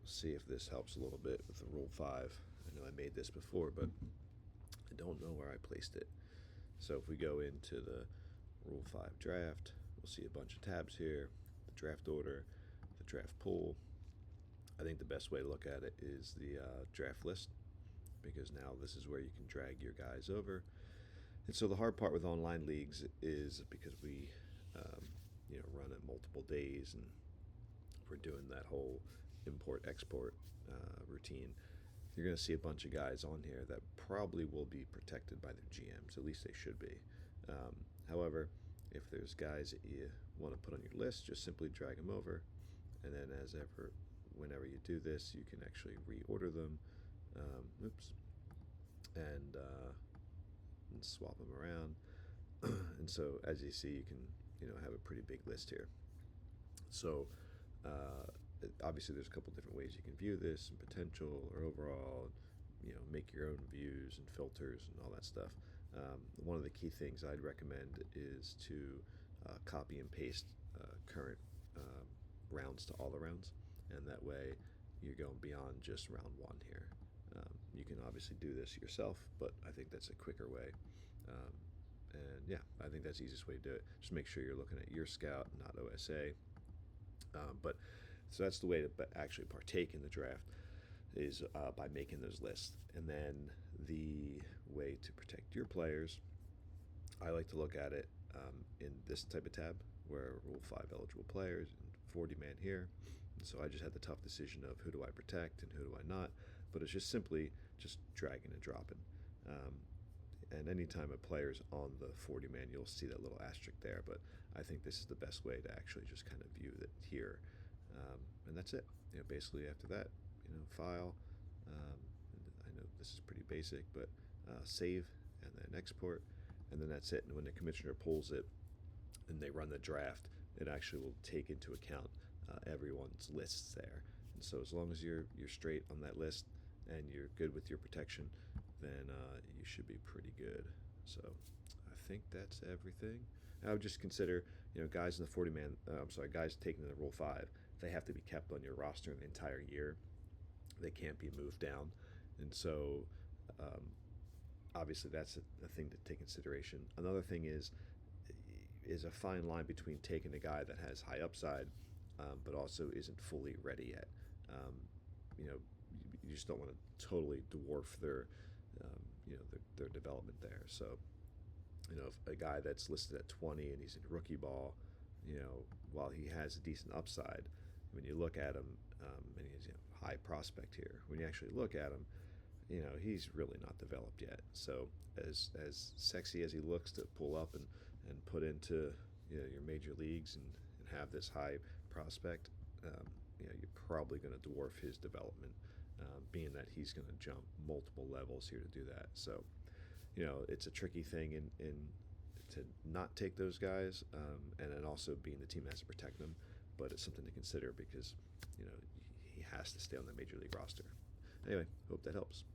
see if this helps a little bit with the Rule 5. I know I made this before, but I don't know where I placed it. So if we go into the Rule 5 draft, we'll see a bunch of tabs here, the draft order, the draft pool. I think the best way to look at it is the draft list, because now this is where you can drag your guys over. And so the hard part with online leagues is because we run it multiple days, and we're doing that whole import-export routine. You're going to see a bunch of guys on here that probably will be protected by their GMs. At least they should be. However, if there's guys that you want to put on your list, just simply drag them over, and then whenever you do this, you can actually reorder them. And swap them around. And so, as you see, you can have a pretty big list here. So obviously there's a couple different ways you can view this, and potential or overall, make your own views and filters and all that stuff. One of the key things I'd recommend is to copy and paste current rounds to all the rounds, and that way you're going beyond just round 1 here. You can obviously do this yourself, but I think that's a quicker way. And yeah, I think that's the easiest way to do it. Just make sure you're looking at your scout, not OSA. So that's the way to actually partake in the draft, is by making those lists. And then the way to protect your players, I like to look at it in this type of tab, where Rule 5 eligible players and 40-man here. And so I just had the tough decision of who do I protect and who do I not, but it's just simply just dragging and dropping. And anytime a player's on the 40-man, you'll see that little asterisk there, but I think this is the best way to actually just kind of view it here. And that's it. Basically after that, file. I know this is pretty basic, but save and then export, and then that's it. And when the commissioner pulls it and they run the draft, it actually will take into account everyone's lists there. And so as long as you're straight on that list and you're good with your protection, then you should be pretty good. So I think that's everything. I would just consider, guys in the 40-man, guys taking the Rule 5, they have to be kept on your roster the entire year. They can't be moved down. And so obviously that's a thing to take consideration. Another thing is a fine line between taking a guy that has high upside but also isn't fully ready yet. You just don't want to totally dwarf their development there. So if a guy that's listed at 20 and he's in rookie ball, while he has a decent upside, when you look at him, and he's high prospect here, when you actually look at him, he's really not developed yet. So as sexy as he looks to pull up and put into your major leagues and have this high prospect, you're probably going to dwarf his development, being that he's going to jump multiple levels here to do that. So it's a tricky thing in to not take those guys, and then also being the team has to protect them. But it's something to consider because he has to stay on the major league roster. Anyway, hope that helps.